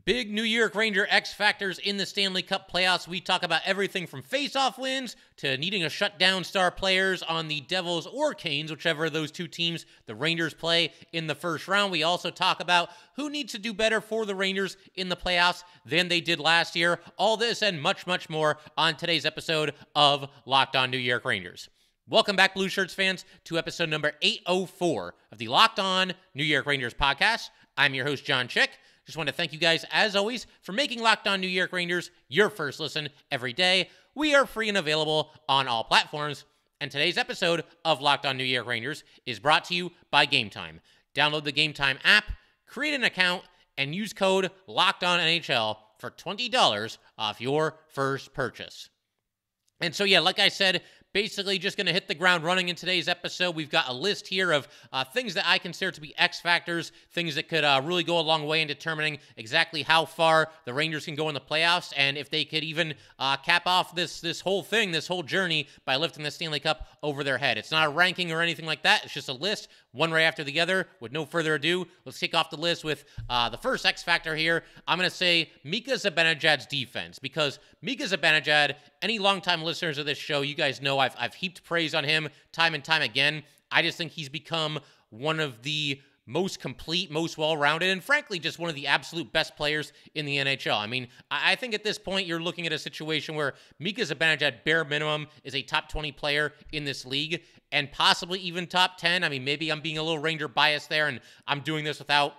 Big New York Ranger X factors in the Stanley Cup Playoffs. We talk about everything from Faceoff wins to needing to shut down star players on the Devils or Canes, whichever of those two teams the Rangers play in the first round. We also talk about who needs to do better for the Rangers in the playoffs than they did last year. All this and much, much more on today's episode of Locked On New York Rangers. Welcome back, Blue Shirts fans, to episode number 804 of the Locked On New York Rangers podcast. I'm your host, John Chick. Just want to thank you guys, as always, for making Locked On New York Rangers your first listen every day. We are free and available on all platforms. And today's episode of Locked On New York Rangers is brought to you by Gametime. Download the Gametime app, create an account, and use code LOCKEDONNHL for $20 off your first purchase. And so, like I said, basically just going to hit the ground running in today's episode. We've got a list here of things that I consider to be X factors, things that could really go a long way in determining exactly how far the Rangers can go in the playoffs, and if they could even cap off this whole thing, this whole journey, by lifting the Stanley Cup over their head. It's not a ranking or anything like that. It's just a list, one right after the other. With no further ado, let's kick off the list with the first X factor here. I'm going to say Mika Zibanejad's defense, because Mika Zibanejad, any longtime listeners of this show, you guys know I've heaped praise on him time and time again. I just think he's become one of the most complete, most well-rounded, and frankly, just one of the absolute best players in the NHL. I mean, I think at this point, you're looking at a situation where Mika Zibanejad, bare minimum, is a top 20 player in this league, and possibly even top 10. I mean, maybe I'm being a little Ranger biased there, and I'm doing this without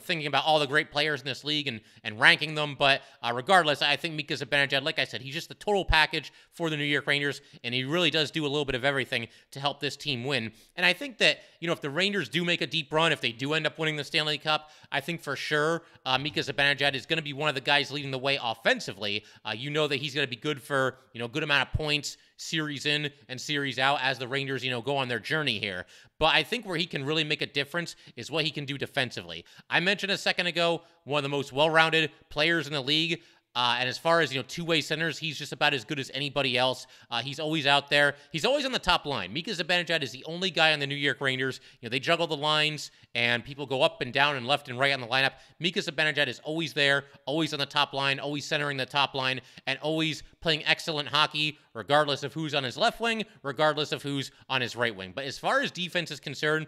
thinking about all the great players in this league and ranking them. But regardless, I think Mika Zibanejad, like I said, he's just the total package for the New York Rangers, and he really does do a little bit of everything to help this team win. And I think that, if the Rangers do make a deep run, if they do end up winning the Stanley Cup, I think for sure Mika Zibanejad is going to be one of the guys leading the way offensively. That he's going to be good for, good amount of points, series in and series out as the Rangers, go on their journey here. But I think where he can really make a difference is what he can do defensively. I mentioned a second ago, one of the most well-rounded players in the league. And as far as, two-way centers, he's just about as good as anybody else. He's always out there. He's always on the top line. Mika Zibanejad is the only guy on the New York Rangers. They juggle the lines, and people go up and down and left and right on the lineup. Mika Zibanejad is always there, always on the top line, always centering the top line, and always playing excellent hockey, regardless of who's on his left wing, regardless of who's on his right wing. But as far as defense is concerned,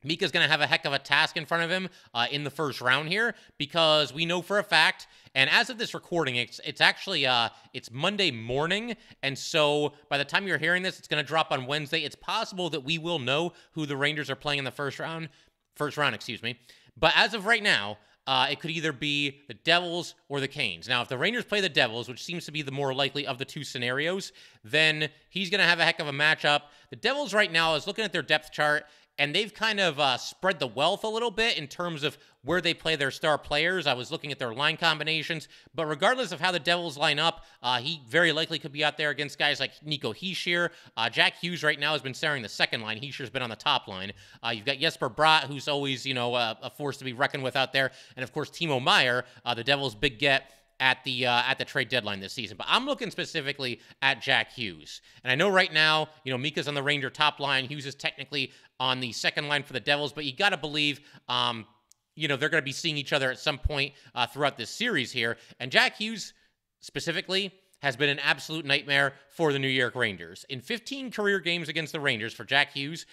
Mika's going to have a heck of a task in front of him in the first round here, because we know for a fact, and as of this recording, it's actually it's Monday morning, and so by the time you're hearing this, it's going to drop on Wednesday. It's possible that we will know who the Rangers are playing in the first round, But as of right now, it could either be the Devils or the Canes. Now, if the Rangers play the Devils, which seems to be the more likely of the two scenarios, then he's going to have a heck of a matchup. The Devils right now, I was looking at their depth chart, and they've kind of spread the wealth a little bit in terms of where they play their star players. I was looking at their line combinations. But regardless of how the Devils line up, he very likely could be out there against guys like Nico Hischier. Jack Hughes right now has been centering the second line. Hischier's been on the top line. You've got Jesper Bratt, who's always, a force to be reckoned with out there. And, of course, Timo Meier, the Devils' big get at the trade deadline this season. But I'm looking specifically at Jack Hughes. And I know right now, Mika's on the Ranger top line. Hughes is technically on the second line for the Devils, but you got to believe, they're going to be seeing each other at some point throughout this series here. And Jack Hughes specifically has been an absolute nightmare for the New York Rangers. In 15 career games against the Rangers for Jack Hughes,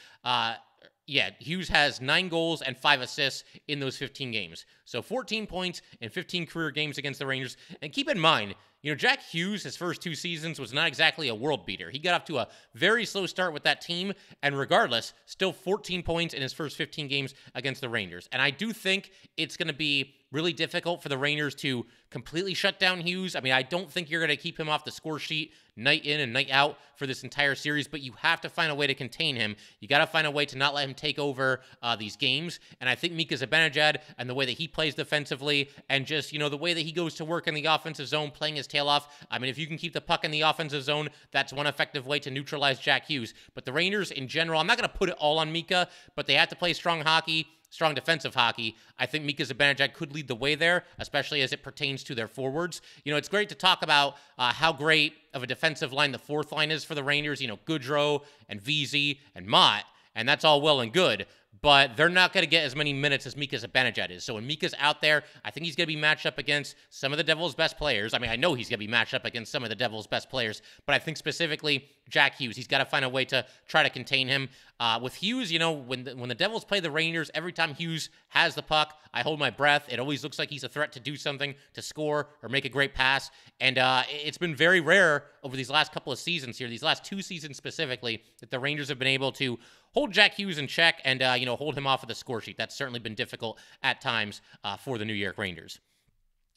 Hughes has 9 goals and 5 assists in those 15 games. So 14 points in 15 career games against the Rangers. And keep in mind, Jack Hughes, his first 2 seasons, was not exactly a world beater. He got off to a very slow start with that team, and regardless, still 14 points in his first 15 games against the Rangers. And I do think it's going to be really difficult for the Rangers to completely shut down Hughes. I mean, I don't think you're going to keep him off the score sheet night in and night out for this entire series, but you have to find a way to contain him. You got to find a way to not let him take over these games. And I think Mika Zibanejad and the way that he plays defensively and just, the way that he goes to work in the offensive zone, playing his tail off. I mean, if you can keep the puck in the offensive zone, that's one effective way to neutralize Jack Hughes. But the Rangers in general, I'm not going to put it all on Mika, but they have to play strong hockey, strong defensive hockey. I think Mika Zibanejad could lead the way there, especially as it pertains to their forwards. It's great to talk about how great of a defensive line the fourth line is for the Rangers. Goudreau and Vesey and Mott, and that's all well and good. but they're not going to get as many minutes as Mika Zibanejad is. So when Mika's out there, I think he's going to be matched up against some of the Devils' best players. I mean, I know he's going to be matched up against some of the Devils' best players, but I think specifically Jack Hughes. He's got to find a way to try to contain him. With Hughes, you know, when the Devils play the Rangers, every time Hughes has the puck, I hold my breath. It always looks like he's a threat to do something, to score or make a great pass. And it's been very rare over these last couple of seasons here, these last 2 seasons specifically, that the Rangers have been able to hold Jack Hughes in check and, hold him off of the score sheet. That's certainly been difficult at times for the New York Rangers.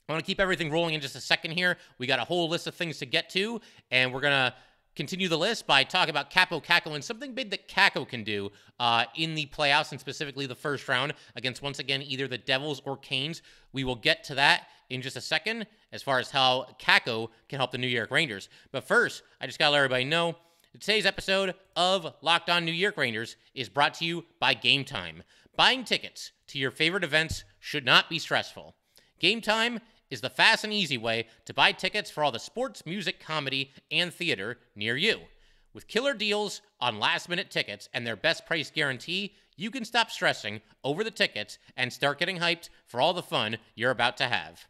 I want to keep everything rolling in just a second here. We got a whole list of things to get to, and we're going to continue the list by talking about Kaapo Kakko and something big that Kakko can do in the playoffs, and specifically the first round against, once again, either the Devils or Canes. We will get to that in just a second as far as how Kakko can help the New York Rangers. But first, I just got to let everybody know today's episode of Locked On New York Rangers is brought to you by Gametime. Buying tickets to your favorite events should not be stressful. Gametime is the fast and easy way to buy tickets for all the sports, music, comedy, and theater near you. With killer deals on last-minute tickets and their best price guarantee, you can stop stressing over the tickets and start getting hyped for all the fun you're about to have.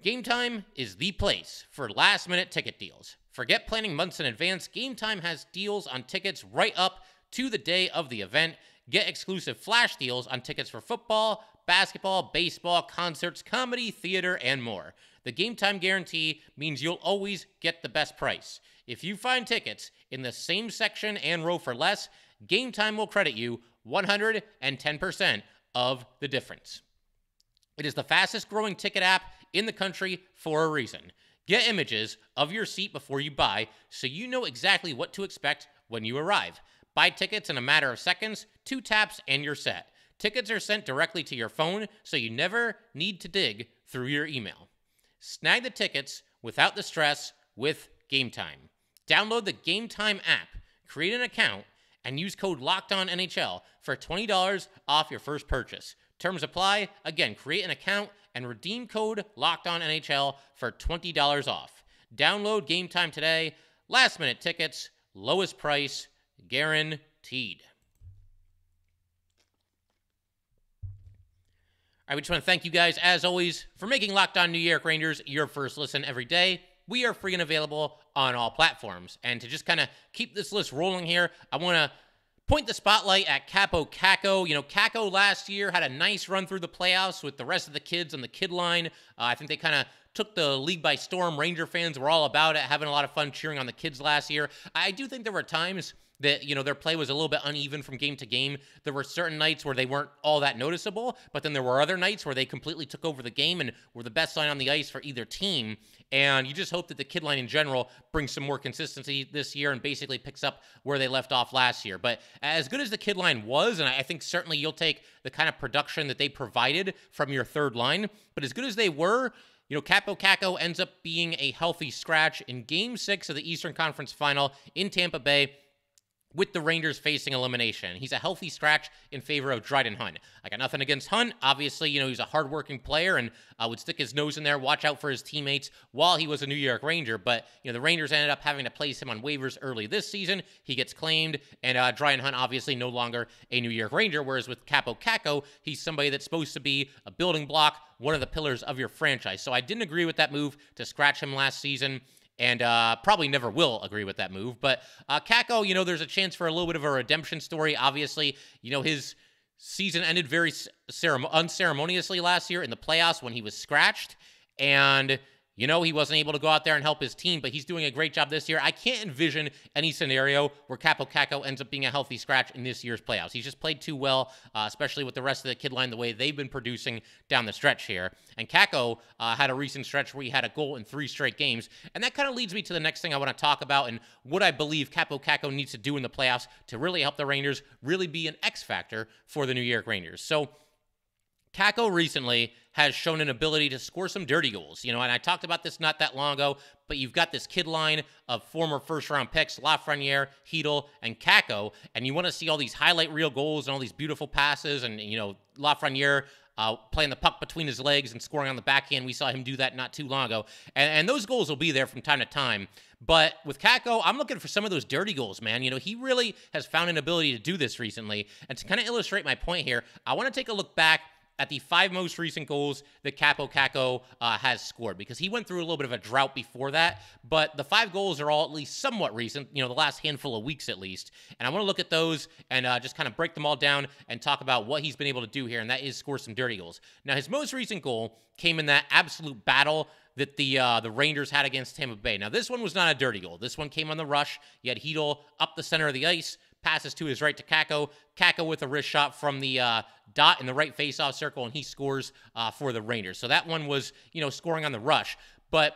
Gametime is the place for last-minute ticket deals. Forget planning months in advance. Gametime has deals on tickets right up to the day of the event. Get exclusive flash deals on tickets for football, basketball, baseball, concerts, comedy, theater, and more. The Gametime guarantee means you'll always get the best price. If you find tickets in the same section and row for less, Gametime will credit you 110% of the difference. It is the fastest growing ticket app in the country for a reason. Get images of your seat before you buy so you know exactly what to expect when you arrive. Buy tickets in a matter of seconds, 2 taps, and you're set. Tickets are sent directly to your phone, so you never need to dig through your email. Snag the tickets without the stress with Gametime. Download the Gametime app, create an account, and use code LOCKEDONNHL for $20 off your first purchase. Terms apply. Again, create an account and redeem code LOCKEDONNHL for $20 off. Download Gametime today. Last minute tickets, lowest price, guaranteed. I just want to thank you guys, as always, for making Locked On New York Rangers your first listen every day. We are free and available on all platforms. And to just kind of keep this list rolling here, I want to point the spotlight at Kaapo Kakko. You know, Kakko last year had a nice run through the playoffs with the rest of the kids on the kid line. I think they kind of took the league by storm. Ranger fans were all about it, having a lot of fun cheering on the kids last year. I do think there were times that, their play was a little bit uneven from game to game. There were certain nights where they weren't all that noticeable, but then there were other nights where they completely took over the game and were the best line on the ice for either team. And you just hope that the kid line in general brings some more consistency this year and basically picks up where they left off last year. But as good as the kid line was, and I think certainly you'll take the kind of production that they provided from your third line, but as good as they were, Kaapo Kakko ends up being a healthy scratch in Game 6 of the Eastern Conference Final in Tampa Bay, with the Rangers facing elimination. He's a healthy scratch in favor of Dryden Hunt. I got nothing against Hunt. Obviously, he's a hardworking player and would stick his nose in there, watch out for his teammates while he was a New York Ranger. But, the Rangers ended up having to place him on waivers early this season. He gets claimed, and Dryden Hunt obviously no longer a New York Ranger, whereas with Kaapo Kakko, he's somebody that's supposed to be a building block, one of the pillars of your franchise. So I didn't agree with that move to scratch him last season, and probably never will agree with that move. But Kakko, there's a chance for a little bit of a redemption story. Obviously, his season ended very unceremoniously last year in the playoffs when he was scratched. And, he wasn't able to go out there and help his team, but he's doing a great job this year. I can't envision any scenario where Kaapo Kakko ends up being a healthy scratch in this year's playoffs. He's just played too well, especially with the rest of the kid line, the way they've been producing down the stretch here. And Kakko had a recent stretch where he had a goal in 3 straight games. And that kind of leads me to the next thing I want to talk about and what I believe Kaapo Kakko needs to do in the playoffs to really help the Rangers really be an X factor for the New York Rangers. So Kakko recently has shown an ability to score some dirty goals, and I talked about this not that long ago, but you've got this kid line of former first-round picks, Lafreniere, Hedl, and Kakko, and you want to see all these highlight reel goals and all these beautiful passes, and, Lafreniere playing the puck between his legs and scoring on the backhand. We saw him do that not too long ago. And those goals will be there from time to time. But with Kakko, I'm looking for some of those dirty goals, man. You know, he really has found an ability to do this recently. And to kind of illustrate my point here, I want to take a look back at the 5 most recent goals that Kaapo Kakko has scored, because he went through a little bit of a drought before that, but the 5 goals are all at least somewhat recent, you know, the last handful of weeks at least. And I want to look at those and just kind of break them all down and talk about what he's been able to do here, and that is score some dirty goals. Now, his most recent goal came in that absolute battle that the Rangers had against Tampa Bay. Now, this one was not a dirty goal. This one came on the rush. You had Hedl up the center of the ice, passes to his right to Kakko. Kakko with a wrist shot from the dot in the right faceoff circle, and he scores for the Rangers. So that one was, you know, scoring on the rush. But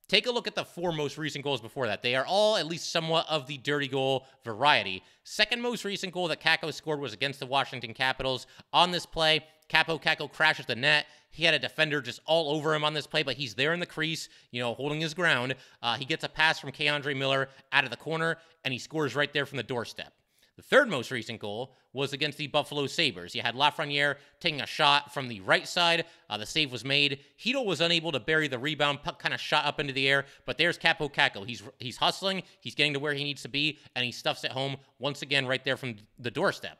take a look at the 4 most recent goals before that. They are all at least somewhat of the dirty goal variety. Second most recent goal that Kakko scored was against the Washington Capitals. On this play, Kaapo Kakko crashes the net. He had a defender just all over him on this play, but he's there in the crease, you know, holding his ground. He gets a pass from K'Andre Miller out of the corner, and he scores right there from the doorstep. The third most recent goal was against the Buffalo Sabres. You had Lafreniere taking a shot from the right side. The save was made. Hedl was unable to bury the rebound. Puck kind of shot up into the air, but there's Kaapo Kakko. He's hustling. He's getting to where he needs to be, and he stuffs it home once again right there from the doorstep.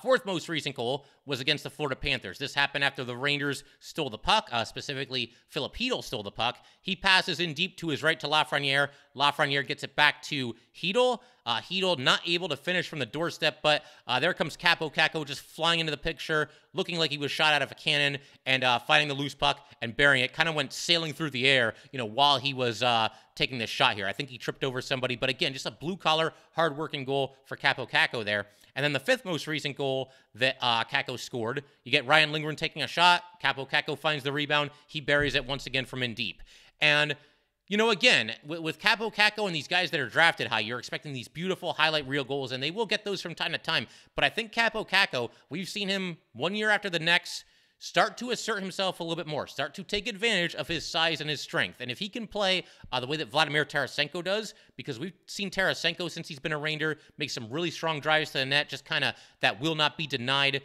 Fourth most recent goal was against the Florida Panthers. This happened after the Rangers stole the puck, specifically Filip Hedl stole the puck. He passes in deep to his right to Lafreniere. Lafreniere gets it back to Hedl. Hedl not able to finish from the doorstep, but there comes Kaapo Kakko just flying into the picture, looking like he was shot out of a cannon, and finding the loose puck and burying it. Kind of went sailing through the air, you know, while he was taking this shot here. I think he tripped over somebody, but again, just a blue-collar, hard-working goal for Kaapo Kakko there. And then the 5th most recent goal that Kakko scored, you get Ryan Lindgren taking a shot. Kaapo Kakko finds the rebound. He buries it once again from in deep. And, you know, again, with Kaapo Kakko and these guys that are drafted high, you're expecting these beautiful highlight reel goals, and they will get those from time to time. But I think Kaapo Kakko, we've seen him one year after the next start to assert himself a little bit more, start to take advantage of his size and his strength. And if he can play the way that Vladimir Tarasenko does, because we've seen Tarasenko since he's been a Ranger make some really strong drives to the net, just kind of that will not be denied,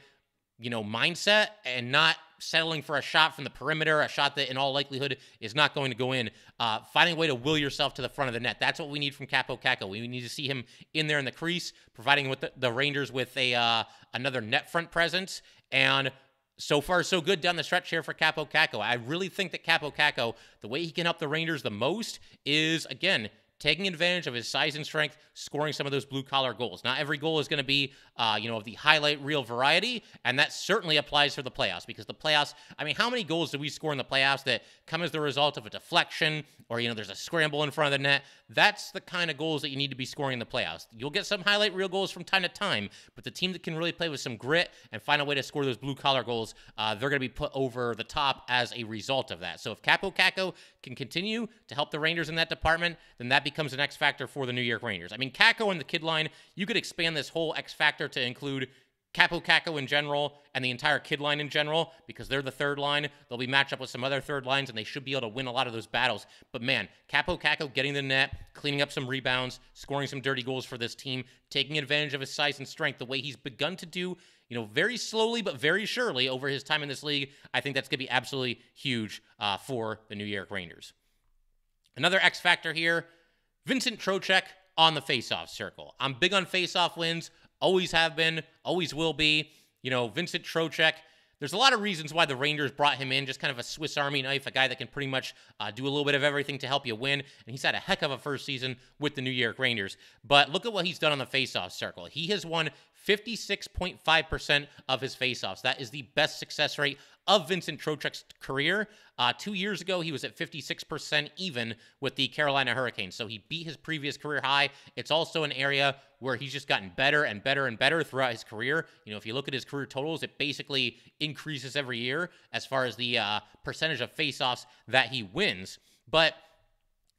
you know, mindset, and not settling for a shot from the perimeter, a shot that in all likelihood is not going to go in. Finding a way to will yourself to the front of the net. That's what we need from Kaapo Kakko. We need to see him in there in the crease, providing with the Rangers with another net front presence. And so far, so good down the stretch here for Kaapo Kakko. I really think that Kaapo Kakko, the way he can help the Rangers the most is, again, taking advantage of his size and strength, scoring some of those blue-collar goals. Not every goal is going to be, you know, of the highlight reel variety, and that certainly applies for the playoffs, because the playoffs, I mean, how many goals do we score in the playoffs that come as the result of a deflection or, you know, there's a scramble in front of the net? That's the kind of goals that you need to be scoring in the playoffs. You'll get some highlight reel goals from time to time, but the team that can really play with some grit and find a way to score those blue-collar goals, they're going to be put over the top as a result of that. So if Kaapo Kakko can continue to help the Rangers in that department, then that becomes an X factor for the New York Rangers. I mean, Kakko and the kid line, you could expand this whole X factor to include Kaapo Kakko in general and the entire kid line in general, because they're the third line. They'll be matched up with some other third lines, and they should be able to win a lot of those battles. But man, Kaapo Kakko getting the net, cleaning up some rebounds, scoring some dirty goals for this team, taking advantage of his size and strength the way he's begun to do, you know, very slowly but very surely over his time in this league. I think that's going to be absolutely huge for the New York Rangers. Another X factor here, Vincent Trocheck on the faceoff circle. I'm big on faceoff wins, always have been, always will be. You know, Vincent Trocheck, there's a lot of reasons why the Rangers brought him in, just kind of a Swiss Army knife, a guy that can pretty much do a little bit of everything to help you win, and he's had a heck of a first season with the New York Rangers. But look at what he's done on the faceoff circle. He has won 56.5% of his faceoffs. That is the best success rate of Vincent Trocheck's career. 2 years ago, he was at 56% even with the Carolina Hurricanes. So he beat his previous career high. It's also an area where he's just gotten better and better and better throughout his career. You know, if you look at his career totals, it basically increases every year as far as the percentage of faceoffs that he wins. But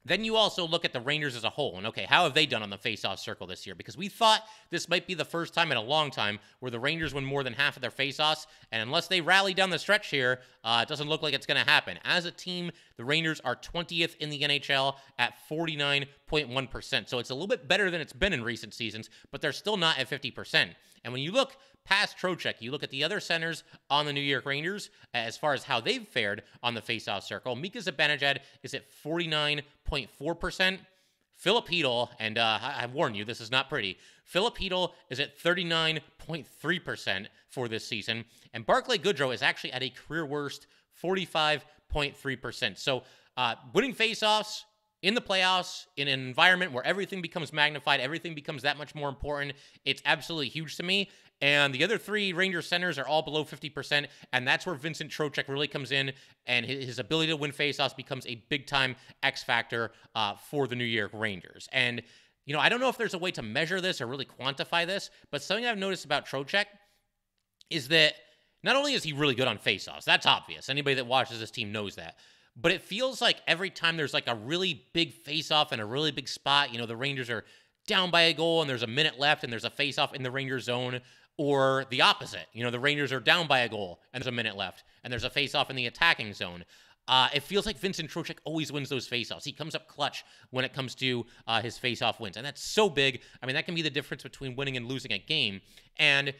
then you also look at the Rangers as a whole, and okay, how have they done on the faceoff circle this year? Because we thought this might be the first time in a long time where the Rangers win more than half of their faceoffs, and unless they rally down the stretch here, it doesn't look like it's going to happen. As a team, the Rangers are 20th in the NHL at 49.1%, so it's a little bit better than it's been in recent seasons, but they're still not at 50%. And when you look past Trocheck, you look at the other centers on the New York Rangers as far as how they've fared on the faceoff circle. Mika Zibanejad is at 49.4%. Filip Chytil, and I warn you, this is not pretty. Filip Chytil is at 39.3% for this season, and Barclay Goodrow is actually at a career worst 45.3%. So winning faceoffs in the playoffs, in an environment where everything becomes magnified, everything becomes that much more important, it's absolutely huge to me. And the other three Rangers centers are all below 50%, and that's where Vincent Trocheck really comes in, and his ability to win faceoffs becomes a big-time X factor for the New York Rangers. And, I don't know if there's a way to measure this or really quantify this, but something I've noticed about Trocheck is that not only is he really good on faceoffs, that's obvious. Anybody that watches this team knows that. But it feels like every time there's like a really big faceoff and a really big spot, the Rangers are down by a goal and there's a minute left and there's a faceoff in the Rangers zone, or the opposite. The Rangers are down by a goal and there's a minute left and there's a faceoff in the attacking zone. It feels like Vincent Trocheck always wins those faceoffs. He comes up clutch when it comes to his faceoff wins, and that's so big. I mean, that can be the difference between winning and losing a game. And,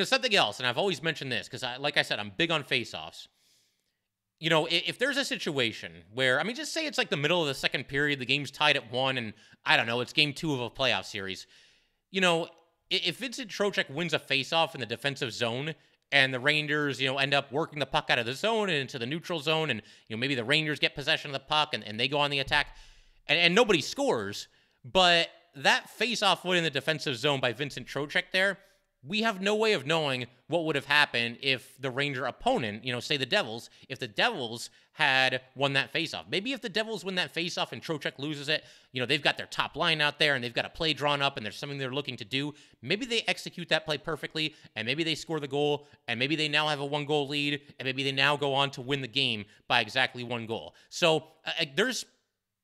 something else, and I've always mentioned this because, like I said, I'm big on faceoffs. If there's a situation where, just say it's like the middle of the second period, the game's tied at 1, and I don't know, it's game 2 of a playoff series. If Vincent Trocheck wins a faceoff in the defensive zone and the Rangers, end up working the puck out of the zone and into the neutral zone, and, maybe the Rangers get possession of the puck and they go on the attack and nobody scores, but that faceoff win in the defensive zone by Vincent Trocheck there, we have no way of knowing what would have happened if the Ranger opponent, say the Devils, if the Devils had won that faceoff. Maybe if the Devils win that faceoff and Trocheck loses it, they've got their top line out there and they've got a play drawn up and there's something they're looking to do. Maybe they execute that play perfectly and maybe they score the goal and maybe they now have a 1-goal lead and maybe they now go on to win the game by exactly 1 goal. So there's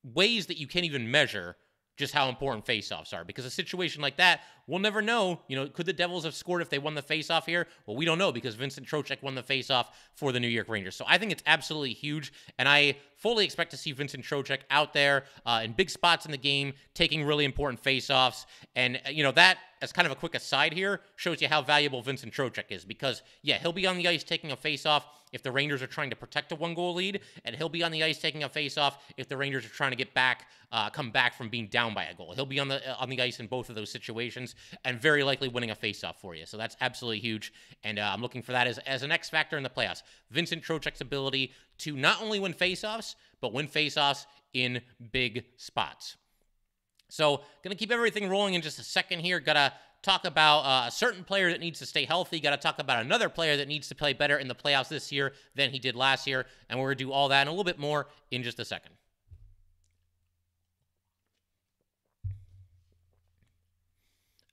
ways that you can't even measure just how important faceoffs are, because a situation like that, we'll never know. Could the Devils have scored if they won the faceoff here? Well, we don't know because Vincent Trocheck won the faceoff for the New York Rangers. So I think it's absolutely huge, and I fully expect to see Vincent Trocheck out there in big spots in the game, taking really important faceoffs. And, that, as kind of a quick aside here, shows you how valuable Vincent Trocheck is because, yeah, he'll be on the ice taking a faceoff if the Rangers are trying to protect a 1-goal lead, and he'll be on the ice taking a faceoff if the Rangers are trying to get back, come back from being down by a goal. He'll be on the ice in both of those situations, and very likely winning a faceoff for you. So that's absolutely huge, and I'm looking for that as an X factor in the playoffs. Vincent Trocheck's ability to not only win faceoffs, but win faceoffs in big spots. So going to keep everything rolling in just a second here. Got to talk about a certain player that needs to stay healthy. Got to talk about another player that needs to play better in the playoffs this year than he did last year. And we're going to do all that and a little bit more in just a second.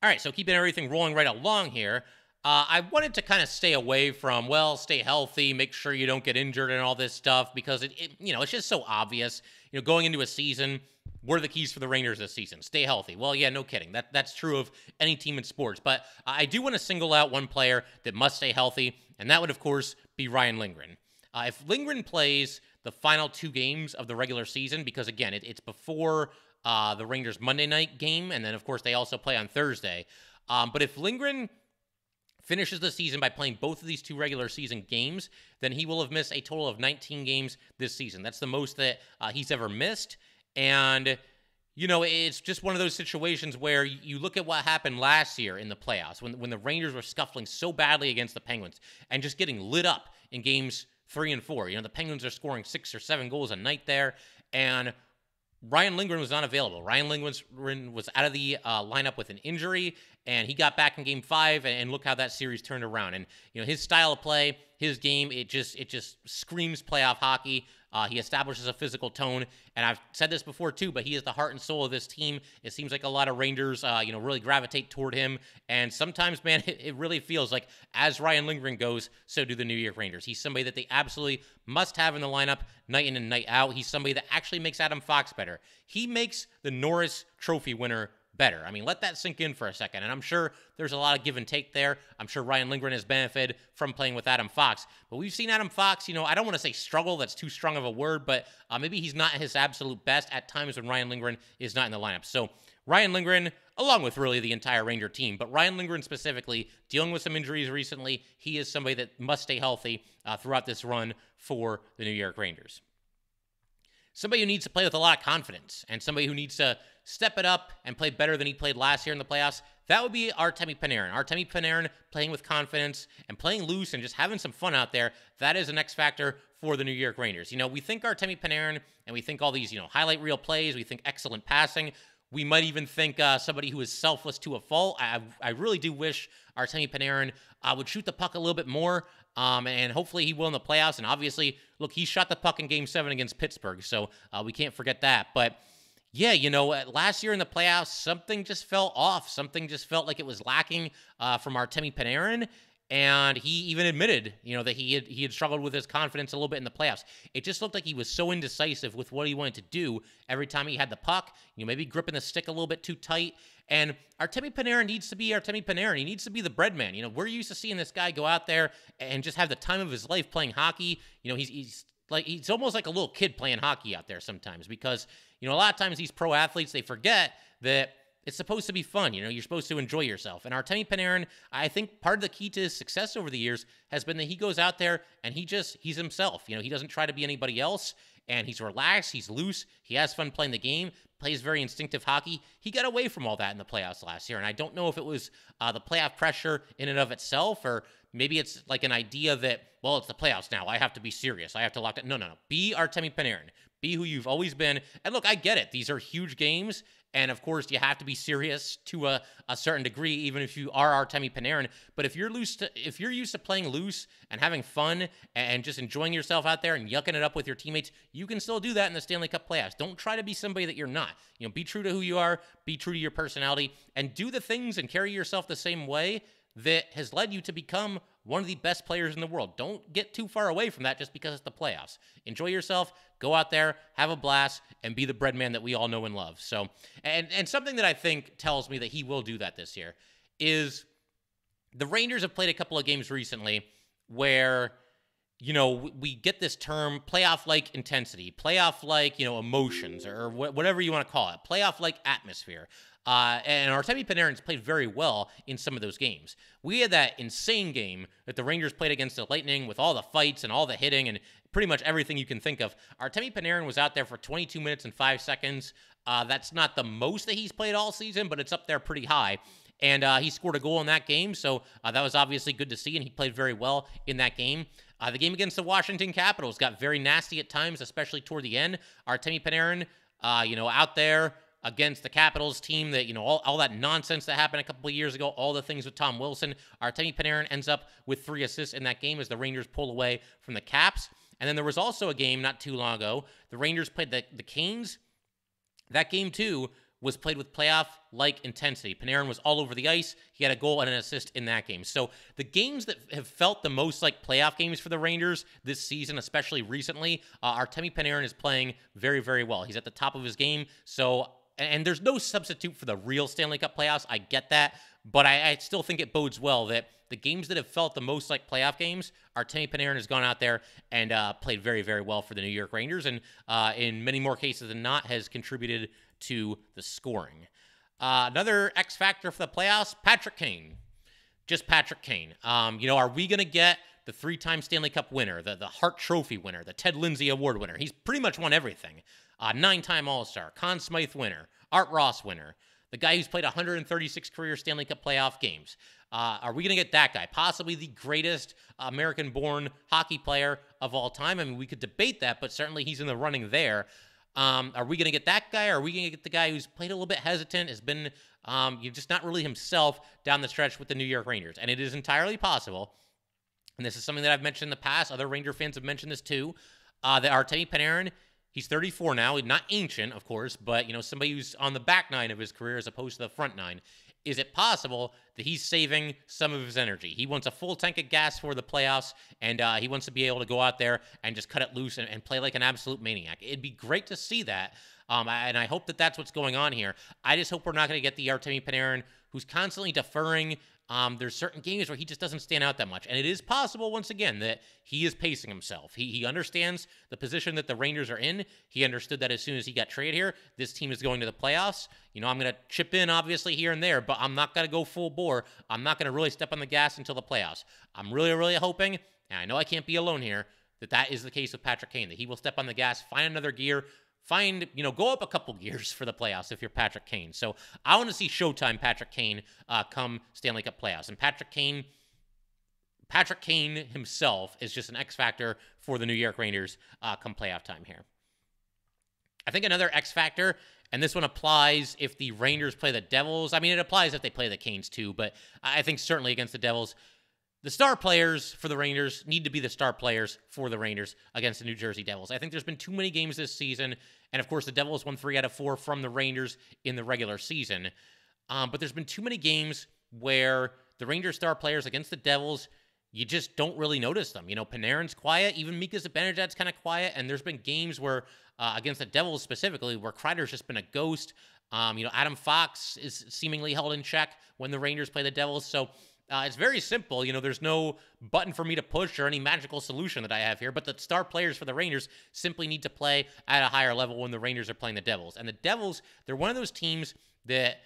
All right, so keeping everything rolling right along here. I wanted to kind of stay away from, stay healthy, make sure you don't get injured and all this stuff because it's just so obvious. Going into a season, what are the keys for the Rangers this season? Stay healthy. Well, yeah, no kidding. That's true of any team in sports. But I do want to single out one player that must stay healthy, and that would, of course, be Ryan Lindgren. If Lindgren plays the final 2 games of the regular season, because, again, it's before the Rangers Monday night game, and then, of course, they also play on Thursday. But if Lindgren finishes the season by playing both of these 2 regular season games, then he will have missed a total of 19 games this season. That's the most that he's ever missed. And, it's just one of those situations where you look at what happened last year in the playoffs when the Rangers were scuffling so badly against the Penguins and just getting lit up in games 3 and 4. The Penguins are scoring 6 or 7 goals a night there, and Ryan Lindgren was not available. Ryan Lindgren was out of the lineup with an injury, and he got back in Game 5, and look how that series turned around. And his style of play, his game, it just screams playoff hockey. He establishes a physical tone, and I've said this before too, but he is the heart and soul of this team. It seems like a lot of Rangers, really gravitate toward him, and sometimes, man, it really feels like as Ryan Lindgren goes, so do the New York Rangers. He's somebody that they absolutely must have in the lineup night in and night out. He's somebody that actually makes Adam Fox better. He makes the Norris Trophy winner better. I mean, let that sink in for a second. And I'm sure there's a lot of give and take there. I'm sure Ryan Lindgren has benefited from playing with Adam Fox. But we've seen Adam Fox, I don't want to say struggle. That's too strong of a word. But maybe he's not at his absolute best at times when Ryan Lindgren is not in the lineup. So Ryan Lindgren, along with really the entire Ranger team, but Ryan Lindgren specifically, dealing with some injuries recently, he is somebody that must stay healthy throughout this run for the New York Rangers. Somebody who needs to play with a lot of confidence and somebody who needs to step it up and play better than he played last year in the playoffs, that would be Artemi Panarin. Artemi Panarin playing with confidence and playing loose and just having some fun out there. That is an X factor for the New York Rangers. We think Artemi Panarin and we think all these, highlight reel plays. We think excellent passing. We might even think somebody who is selfless to a fault. I really do wish Artemi Panarin would shoot the puck a little bit more, and hopefully he will in the playoffs. And obviously, look, he shot the puck in Game 7 against Pittsburgh, so we can't forget that. But yeah, last year in the playoffs, something just fell off. Something just felt like it was lacking from Artemi Panarin. And he even admitted, that he had struggled with his confidence a little bit in the playoffs. It just looked like he was so indecisive with what he wanted to do every time he had the puck, maybe gripping the stick a little bit too tight. And Artemi Panarin needs to be Artemi Panarin. He needs to be the bread man. We're used to seeing this guy go out there and just have the time of his life playing hockey. He's almost like a little kid playing hockey out there sometimes because, a lot of times these pro athletes, they forget that it's supposed to be fun. You're supposed to enjoy yourself. And Artemi Panarin, I think part of the key to his success over the years has been that he goes out there and he's himself. He doesn't try to be anybody else, and he's relaxed, he's loose, he has fun playing the game, plays very instinctive hockey. He got away from all that in the playoffs last year, and I don't know if it was the playoff pressure in and of itself, or maybe it's like an idea that, well, it's the playoffs now, I have to be serious, I have to lock it. No. Be Artemi Panarin. Be who you've always been. And look, I get it. These are huge games. And of course, you have to be serious to a certain degree, even if you are Artemi Panarin. But if you're used to playing loose and having fun and just enjoying yourself out there and yucking it up with your teammates, you can still do that in the Stanley Cup playoffs. Don't try to be somebody that you're not. Be true to who you are, be true to your personality, and do the things and carry yourself the same way that has led you to become one of the best players in the world. Don't get too far away from that just because it's the playoffs. Enjoy yourself, go out there, have a blast, and be the bread man that we all know and love. So, and something that I think tells me that he will do that this year is the Rangers have played a couple of games recently where, we get this term playoff-like intensity, playoff-like, emotions, or whatever you want to call it, playoff-like atmosphere. And Artemi Panarin's played very well in some of those games. We had that insane game that the Rangers played against the Lightning with all the fights and all the hitting and pretty much everything you can think of. Artemi Panarin was out there for 22 minutes and 5 seconds. That's not the most that he's played all season, but it's up there pretty high. And he scored a goal in that game, so that was obviously good to see, and he played very well in that game. The game against the Washington Capitals got very nasty at times, especially toward the end. Artemi Panarin, out there against the Capitals team that, all that nonsense that happened a couple of years ago, all the things with Tom Wilson. Artemi Panarin ends up with 3 assists in that game as the Rangers pull away from the Caps. And then there was also a game not too long ago. The Rangers played the Canes. That game, too, was played with playoff-like intensity. Panarin was all over the ice. He had a goal and an assist in that game. So the games that have felt the most like playoff games for the Rangers this season, especially recently, Artemi Panarin is playing very, very well. He's at the top of his game. So, and there's no substitute for the real Stanley Cup playoffs. I get that. But I still think it bodes well that the games that have felt the most like playoff games, Artemi Panarin has gone out there and played very, very well for the New York Rangers. And in many more cases than not, has contributed to the scoring. Another X factor for the playoffs, Patrick Kane. Just Patrick Kane. Are we going to get the 3-time Stanley Cup winner, the Hart Trophy winner, the Ted Lindsay Award winner? He's pretty much won everything. 9-time All-Star, Conn Smythe winner, Art Ross winner, the guy who's played 136 career Stanley Cup playoff games. Are we going to get that guy? Possibly the greatest American-born hockey player of all time. I mean, we could debate that, but certainly he's in the running there. Are we going to get that guy, or are we going to get the guy who's played a little bit hesitant, has been just not really himself down the stretch with the New York Rangers? And it is entirely possible, and this is something that I've mentioned in the past, other Ranger fans have mentioned this too, that Artemi Panarin, he's 34 now, not ancient, of course, but somebody who's on the back nine of his career as opposed to the front nine, is it possible that he's saving some of his energy? He wants a full tank of gas for the playoffs, and he wants to be able to go out there and just cut it loose and play like an absolute maniac. It'd be great to see that, and I hope that that's what's going on here. I just hope we're not going to get the Artemi Panarin who's constantly deferring. There's certain games where he just doesn't stand out that much. And it is possible, once again, that he is pacing himself. He understands the position that the Rangers are in. He understood that as soon as he got traded here, this team is going to the playoffs. You know, I'm going to chip in, obviously, here and there, but I'm not going to go full bore. I'm not going to really step on the gas until the playoffs. I'm really, really hoping, and I know I can't be alone here, that is the case with Patrick Kane, that he will step on the gas, find another gear, go up a couple gears for the playoffs if you're Patrick Kane. So I want to see Showtime Patrick Kane come Stanley Cup playoffs. And Patrick Kane himself is just an X factor for the New York Rangers come playoff time here. I think another X factor, and this one applies if the Rangers play the Devils. I mean, it applies if they play the Canes too, but I think certainly against the Devils, the star players for the Rangers need to be the star players for the Rangers against the New Jersey Devils. I think there's been too many games this season, and of course the Devils won 3 out of 4 from the Rangers in the regular season. But there's been too many games where the Rangers star players against the Devils, you just don't really notice them. You know, Panarin's quiet, even Mika Zibanejad's kind of quiet, and there's been games where, against the Devils specifically, where Kreider's just been a ghost. Adam Fox is seemingly held in check when the Rangers play the Devils, so it's very simple. You know, there's no button for me to push or any magical solution that I have here, but the star players for the Rangers simply need to play at a higher level when the Rangers are playing the Devils. And the Devils, they're one of those teams that,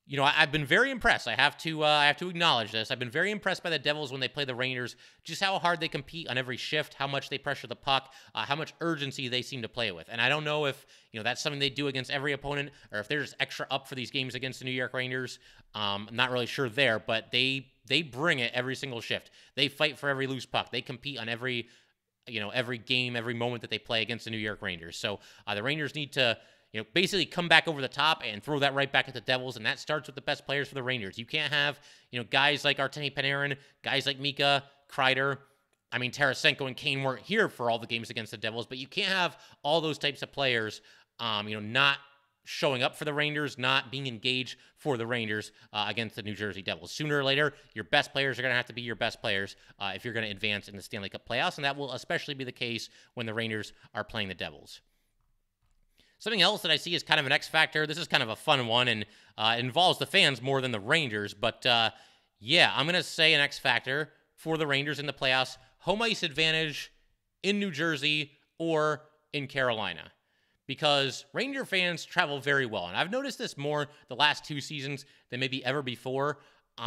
you know, I've been very impressed. I have to acknowledge this. I've been very impressed by the Devils when they play the Rangers, just how hard they compete on every shift, how much they pressure the puck, how much urgency they seem to play with. And I don't know if, you know, that's something they do against every opponent or if they're just extra up for these games against the New York Rangers. I'm not really sure there, but they bring it every single shift. They fight for every loose puck. They compete on every game, every moment that they play against the New York Rangers. So the Rangers need to, you know, basically come back over the top and throw that right back at the Devils, and that starts with the best players for the Rangers. You can't have, you know, guys like Artemi Panarin, guys like Mika, Kreider. I mean, Tarasenko and Kane weren't here for all the games against the Devils, but you can't have all those types of players, not showing up for the Rangers, not being engaged for the Rangers against the New Jersey Devils. Sooner or later, your best players are going to have to be your best players if you're going to advance in the Stanley Cup playoffs, and that will especially be the case when the Rangers are playing the Devils. Something else that I see is kind of an X factor. This is kind of a fun one, and it involves the fans more than the Rangers. But, I'm going to say an X factor for the Rangers in the playoffs. Home ice advantage in New Jersey or in Carolina. Because Ranger fans travel very well. And I've noticed this more the last 2 seasons than maybe ever before.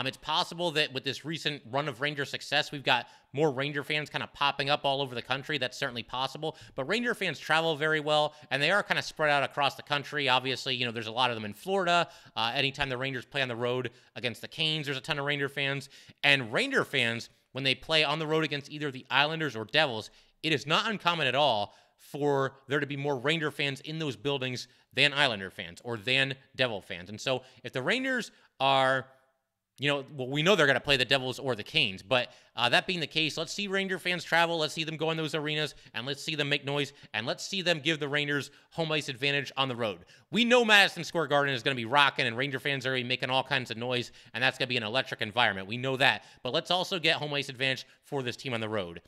It's possible that with this recent run of Ranger success, we've got more Ranger fans kind of popping up all over the country. That's certainly possible. But Ranger fans travel very well, and they are kind of spread out across the country. Obviously, you know, there's a lot of them in Florida. Anytime the Rangers play on the road against the Canes, there's a ton of Ranger fans. And Ranger fans, when they play on the road against either the Islanders or Devils, it is not uncommon at all for there to be more Ranger fans in those buildings than Islander fans or than Devil fans. And so if the Rangers are, we know they're going to play the Devils or the Canes, but that being the case, let's see Ranger fans travel, let's see them go in those arenas, and let's see them make noise, and let's see them give the Rangers home ice advantage on the road. We know Madison Square Garden is going to be rocking, and Ranger fans are going to be making all kinds of noise, and that's going to be an electric environment. We know that, but let's also get home ice advantage for this team on the road.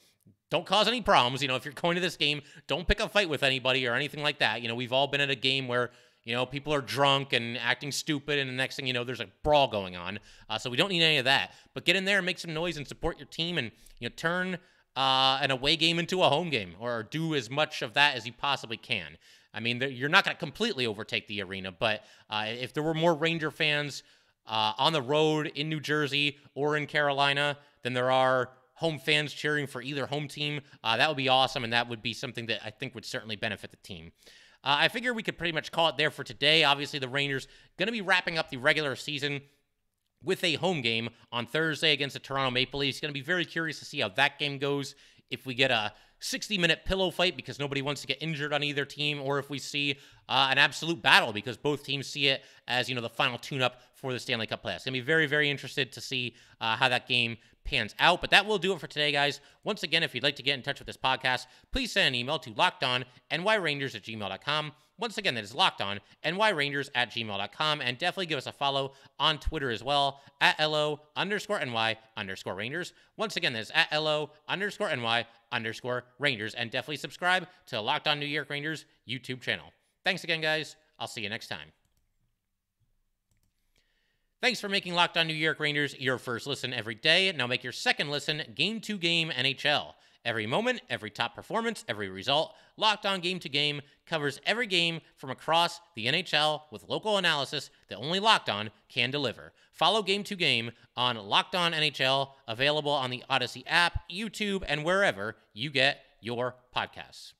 Don't cause any problems. If you're going to this game, don't pick a fight with anybody or anything like that. We've all been at a game where, people are drunk and acting stupid, and the next thing you know, there's a brawl going on. So we don't need any of that. But get in there and make some noise and support your team and, turn an away game into a home game, or do as much of that as you possibly can. I mean, you're not going to completely overtake the arena, but if there were more Ranger fans on the road in New Jersey or in Carolina than there are home fans cheering for either home team, that would be awesome, and that would be something that I think would certainly benefit the team. I figure we could pretty much call it there for today. Obviously, the Rangers going to be wrapping up the regular season with a home game on Thursday against the Toronto Maple Leafs. Going to be very curious to see how that game goes, if we get a 60-minute pillow fight because nobody wants to get injured on either team, or if we see an absolute battle because both teams see it as, the final tune-up for the Stanley Cup playoffs. It's going to be very, very interested to see how that game pans out. But that will do it for today, guys. Once again, if you'd like to get in touch with this podcast, please send an email to lockedonnyrangers@gmail.com. Once again, that is lockedonnyrangers@gmail.com. And definitely give us a follow on Twitter as well, at @LO_NY_Rangers. Once again, that is at @LO_NY_Rangers. And definitely subscribe to the Locked On New York Rangers YouTube channel. Thanks again, guys. I'll see you next time. Thanks for making Locked On New York Rangers your first listen every day. Now make your second listen Game to Game NHL. Every moment, every top performance, every result, Locked On Game to Game covers every game from across the NHL with local analysis that only Locked On can deliver. Follow Game to Game on Locked On NHL, available on the Odyssey app, YouTube, and wherever you get your podcasts.